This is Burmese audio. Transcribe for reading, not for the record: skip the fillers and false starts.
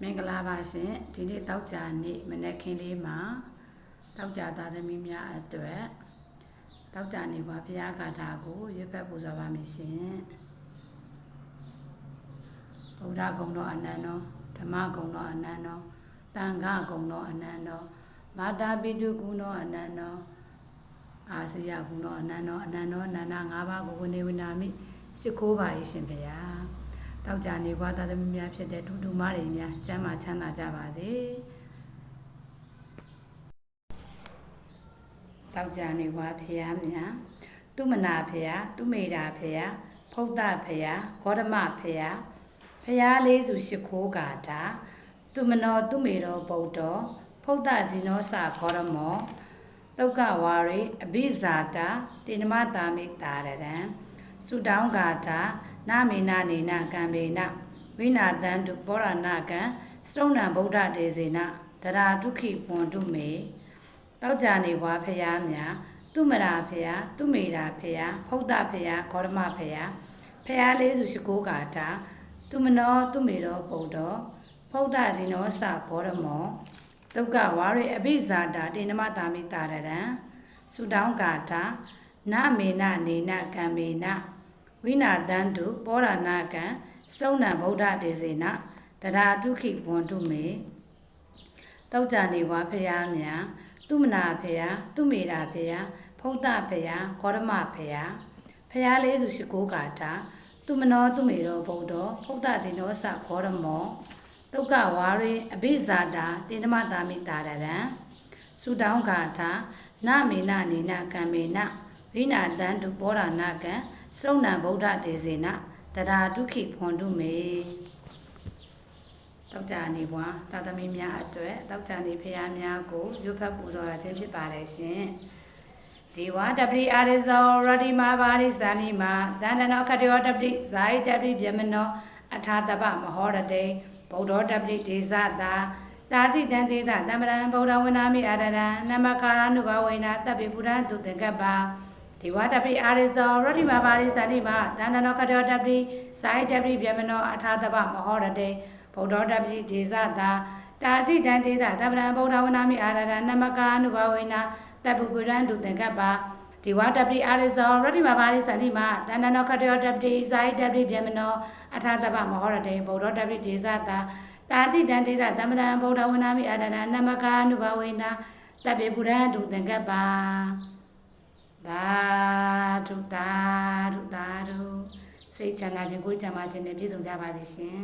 မင်္ဂလာပါရှင်ဒီနေ့တောက်ကြနေ့မနေ့ခင်းလေးမှာတောက်ကြသားသမီးများအတွက်တောက်ကြနေ့ပါဘုရားဂါထာကိုရွတ်ဖတ်ပူဇော်ပါမယ်ရှင်ဗုဒ္ဓဂုဏ်တော်အနန္တောဓမ္မဂုဏ်တော်အနန္တောသံဃာဂုဏ်တော်အနန္တောမာတာပိတုဂုဏ်တော်အနန္တောအာစီယဂုဏ်တော်အနန္တောအနန္တောအနန္တ၅ပါးကိုဝနေဝနာမိရှိခိုးပါ၏ရှင်ဘုရားတောက်ကြနေဘွားသားသမီးများဖြစ်တဲ့ဒုဒုမတွေများကျမ်းမာချမ်းသာကြပါစေတောက်ကြနေဘွားဖရာများသူမနာဖရာသူမေတာဖရာဖုဒ္ဒဖရာဂေါတမဖရာဖရာလေးစုရှိခိုးကာတာသူမနောသူမေတော်ဗုဒ္ဓဖုဒ္ဒဇီနောစာဂေါရမောတုတ်ကဝါရိအဘိဇာတာတိနမတာမိတာရံစုတောင်းကာတာနာမေနာနေနာကံမေနဝိနာတံတုပောရဏကံစရုံဏဗုဒ္ဓဒေဇေနတရာဒုက္ခိပွန်တုမေတောက်ကြနေဘွားဖရာများသူမရာဖရာသူမေရာဖရာဖုဒ္ဒဖရာဂေါရမဖရာဖရာလေးစုရှိခိုးကာတာသူမနောသူမေတော်ဗုဒ္ဓဖုဒ္ဒဇိနောစဂေါရမောဒုက္ခဝါရိအဘိဇာတာတေနမတာမိတာရံစုတောင်းကာတာနာမေနနေနကံမေနဝိနာတံတုပောရဏကံစရုံဏဗုဒ္ဓဒေဇေနတရာဒုက္ခိဘွန်တုမေတောက်ကြနေဘွားဖရာများသူမနာဖရာသူမေတာဖရာဖုဒ္ဒဖရာဂေါရမဖရာဖရာလေးစုရှိခိုးကာတာသူမနောသူမေတော်ဗုဒ္ဓဖုဒ္ဒဇိနောစဂေါရမောဒုက္ခဝါရိအဘိဇာတာတေနမတာမိတာရံစုတောင်းကာတာနာမေနနေနကံမေနဝိနာတံတုပောရဏကံစရုံဏဗုဒ္ဓဒေဇေနတရာဒုက္ခိဖွန်တုမေတောက်ကြနေဘွားသာသမီများအတွက်တောက်ကြနေဖရာများကိုရွတ်ဖတ်ပူဇော်ရခြင်းဖြစ်ပါတယ်ရှင်ဒီဝါတပရိအာရိဇောရတိမာဘာရိဇာနိမာတန္တနောခတယောတပရိဇာယိတပရိဗျမနောအထာတပမဟောရတေဗုဒ္ဓတပရိဒေဇတာတာတိတံတေသတမ္ပရံဗုဒ္ဓဝနာမိအာရရံနမကာရနုဘဝေနတပ္ပိပုရံတုတေကပ္ပဒီဝါတပရိအာရိဇောရတိမာဘာရိဇာနိမာတန္တနောခတယောတပရိဇာယိတပရိဗျမနောအထာတပမဟောရတေဗုဒ္ဓတပရိဒေဇတာတာတိတံတေသတမ္ပရံဗုဒ္ဓဝနာမိအာရရံနမကာနုဘဝေနတပ္ပိပုရံတုတေကပ္ပဒီဝါတပရိအာရိဇောရတိမာဘာရိဇာနိမာတန္တနောခတယောတပရိဇာယိတပရိဗျမနောအထာတပမဟောရတေဗုဒ္ဓတပရိဒေဇတာတာတိတံတေသတမ္ပရံဗုဒ္ဓဝနာမိအာရရံနမကာနုဘဝေနတပ္ပိပုရံတုတေကပ္ပသာဓုသာဓုသာဓုစိတ်ချမ်းသာခြင်းကိုယ်ချမ်းသာခြင်းနဲ့ပြည့်စုံကြပါစေရှင်